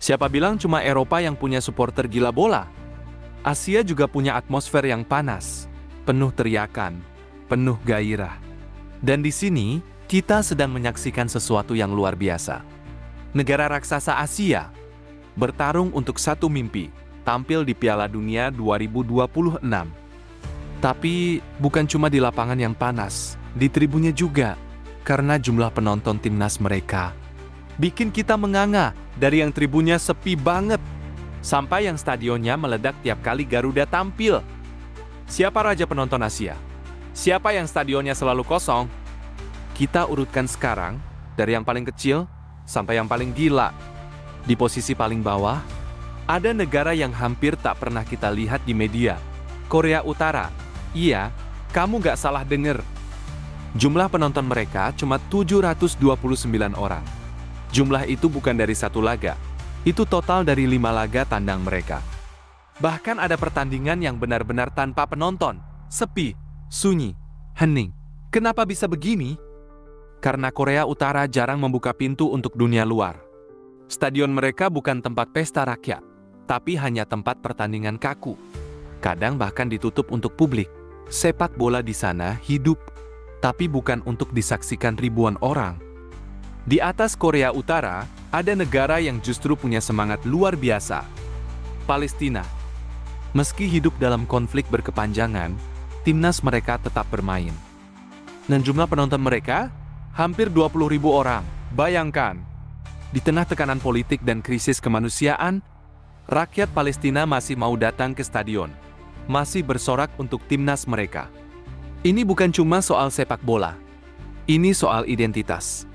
Siapa bilang cuma Eropa yang punya supporter gila bola? Asia juga punya atmosfer yang panas, penuh teriakan, penuh gairah. Dan di sini, kita sedang menyaksikan sesuatu yang luar biasa. Negara raksasa Asia bertarung untuk satu mimpi, tampil di Piala Dunia 2026. Tapi bukan cuma di lapangan yang panas, di tribunnya juga, karena jumlah penonton timnas mereka bikin kita menganga dari yang tribunnya sepi banget, sampai yang stadionnya meledak tiap kali Garuda tampil. Siapa raja penonton Asia? Siapa yang stadionnya selalu kosong? Kita urutkan sekarang, dari yang paling kecil sampai yang paling gila. Di posisi paling bawah, ada negara yang hampir tak pernah kita lihat di media. Korea Utara. Iya, kamu gak salah denger. Jumlah penonton mereka cuma 729 orang. Jumlah itu bukan dari satu laga. Itu total dari 5 laga tandang mereka. Bahkan ada pertandingan yang benar-benar tanpa penonton. Sepi, sunyi, hening. Kenapa bisa begini? Karena Korea Utara jarang membuka pintu untuk dunia luar. Stadion mereka bukan tempat pesta rakyat, tapi hanya tempat pertandingan kaku. Kadang bahkan ditutup untuk publik. Sepak bola di sana hidup, tapi bukan untuk disaksikan ribuan orang. Di atas Korea Utara, ada negara yang justru punya semangat luar biasa. Palestina. Meski hidup dalam konflik berkepanjangan, timnas mereka tetap bermain. Dan jumlah penonton mereka hampir 20.000 orang. Bayangkan, di tengah tekanan politik dan krisis kemanusiaan, rakyat Palestina masih mau datang ke stadion, masih bersorak untuk timnas mereka. Ini bukan cuma soal sepak bola, ini soal identitas,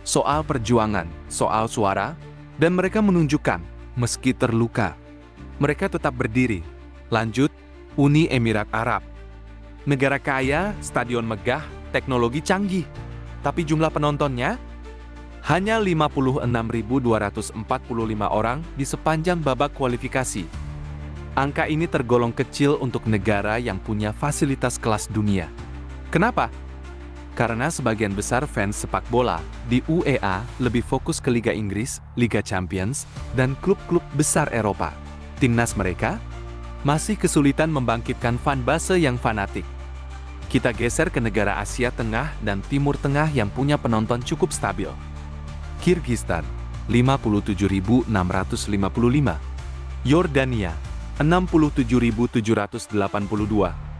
soal perjuangan, soal suara, dan mereka menunjukkan, meski terluka, mereka tetap berdiri. Lanjut, Uni Emirat Arab. Negara kaya, stadion megah, teknologi canggih, tapi jumlah penontonnya hanya 56.245 orang di sepanjang babak kualifikasi. Angka ini tergolong kecil untuk negara yang punya fasilitas kelas dunia. Kenapa? Karena sebagian besar fans sepak bola di UEA lebih fokus ke Liga Inggris, Liga Champions, dan klub-klub besar Eropa. Timnas mereka masih kesulitan membangkitkan fanbase yang fanatik. Kita geser ke negara Asia Tengah dan Timur Tengah yang punya penonton cukup stabil. Kirgistan, 57.655. Yordania, 67.782.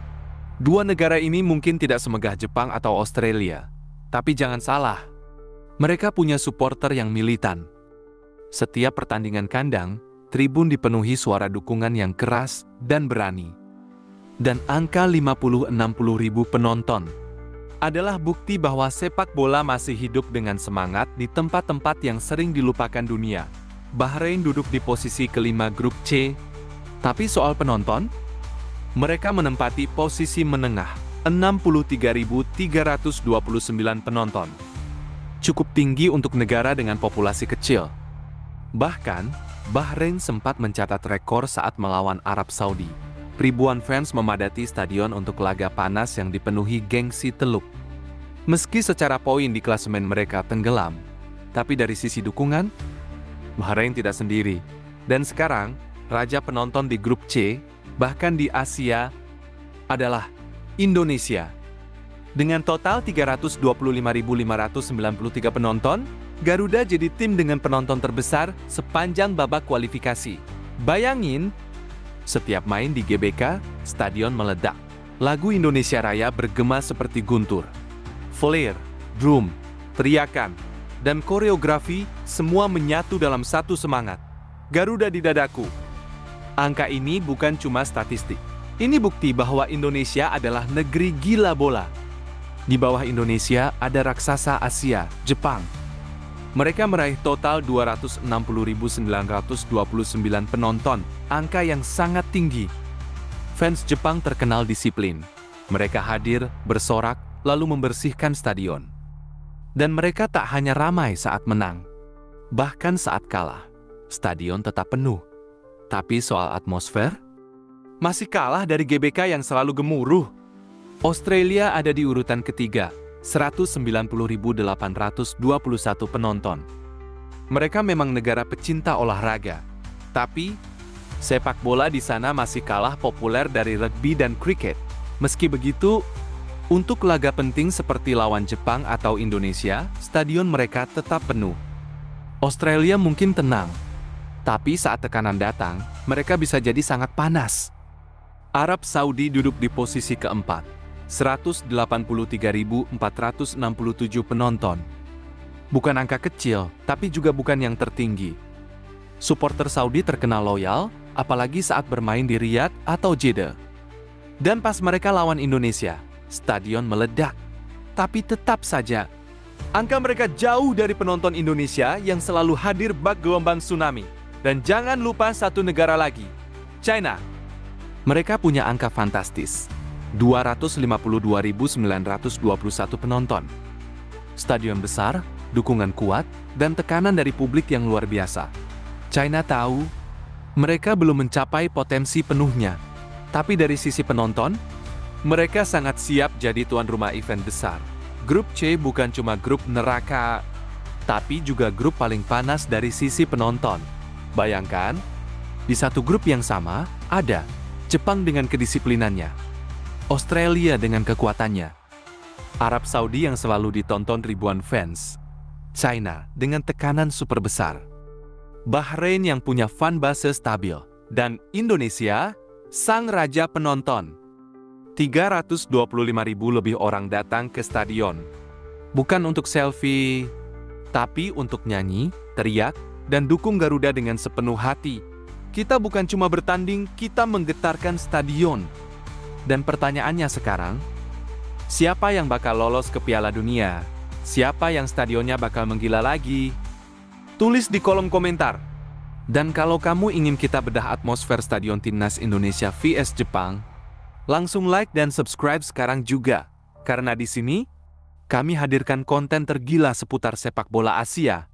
Dua negara ini mungkin tidak semegah Jepang atau Australia, tapi jangan salah, mereka punya supporter yang militan. Setiap pertandingan kandang, tribun dipenuhi suara dukungan yang keras dan berani. Dan angka 50-60 ribu penonton adalah bukti bahwa sepak bola masih hidup dengan semangat di tempat-tempat yang sering dilupakan dunia. Bahrain duduk di posisi kelima grup C, tapi soal penonton, mereka menempati posisi menengah, 63.329 penonton. Cukup tinggi untuk negara dengan populasi kecil. Bahkan, Bahrain sempat mencatat rekor saat melawan Arab Saudi. Ribuan fans memadati stadion untuk laga panas yang dipenuhi gengsi teluk. Meski secara poin di klasemen mereka tenggelam, tapi dari sisi dukungan, Bahrain tidak sendiri. Dan sekarang, raja penonton di grup C, bahkan di Asia, adalah Indonesia. Dengan total 325.593 penonton, Garuda jadi tim dengan penonton terbesar sepanjang babak kualifikasi. Bayangin, setiap main di GBK, stadion meledak. Lagu Indonesia Raya bergema seperti guntur. Flare, drum, teriakan, dan koreografi semua menyatu dalam satu semangat. Garuda di dadaku. Angka ini bukan cuma statistik. Ini bukti bahwa Indonesia adalah negeri gila bola. Di bawah Indonesia ada raksasa Asia, Jepang. Mereka meraih total 260.929 penonton, angka yang sangat tinggi. Fans Jepang terkenal disiplin. Mereka hadir, bersorak, lalu membersihkan stadion. Dan mereka tak hanya ramai saat menang, bahkan saat kalah, stadion tetap penuh. Tapi soal atmosfer, masih kalah dari GBK yang selalu gemuruh. Australia ada di urutan ketiga, 190.821 penonton. Mereka memang negara pecinta olahraga. Tapi, sepak bola di sana masih kalah populer dari rugby dan kriket. Meski begitu, untuk laga penting seperti lawan Jepang atau Indonesia, stadion mereka tetap penuh. Australia mungkin tenang, tapi saat tekanan datang, mereka bisa jadi sangat panas. Arab Saudi duduk di posisi keempat, 183.467 penonton. Bukan angka kecil, tapi juga bukan yang tertinggi. Supporter Saudi terkenal loyal, apalagi saat bermain di Riyadh atau Jeddah. Dan pas mereka lawan Indonesia, stadion meledak. Tapi tetap saja, angka mereka jauh dari penonton Indonesia yang selalu hadir bak gelombang tsunami. Dan jangan lupa satu negara lagi, China. Mereka punya angka fantastis, 252.921 penonton. Stadion besar, dukungan kuat, dan tekanan dari publik yang luar biasa. China tahu, mereka belum mencapai potensi penuhnya. Tapi dari sisi penonton, mereka sangat siap jadi tuan rumah event besar. Grup C bukan cuma grup neraka, tapi juga grup paling panas dari sisi penonton. Bayangkan, di satu grup yang sama, ada Jepang dengan kedisiplinannya, Australia dengan kekuatannya, Arab Saudi yang selalu ditonton ribuan fans, China dengan tekanan super besar, Bahrain yang punya fanbase stabil, dan Indonesia, sang raja penonton. 325.000 lebih orang datang ke stadion. Bukan untuk selfie, tapi untuk nyanyi, teriak, dan dukung Garuda dengan sepenuh hati. Kita bukan cuma bertanding, kita menggetarkan stadion. Dan pertanyaannya sekarang, siapa yang bakal lolos ke Piala Dunia? Siapa yang stadionnya bakal menggila lagi? Tulis di kolom komentar. Dan kalau kamu ingin kita bedah atmosfer Stadion Timnas Indonesia vs Jepang, langsung like dan subscribe sekarang juga. Karena di sini, kami hadirkan konten tergila seputar sepak bola Asia.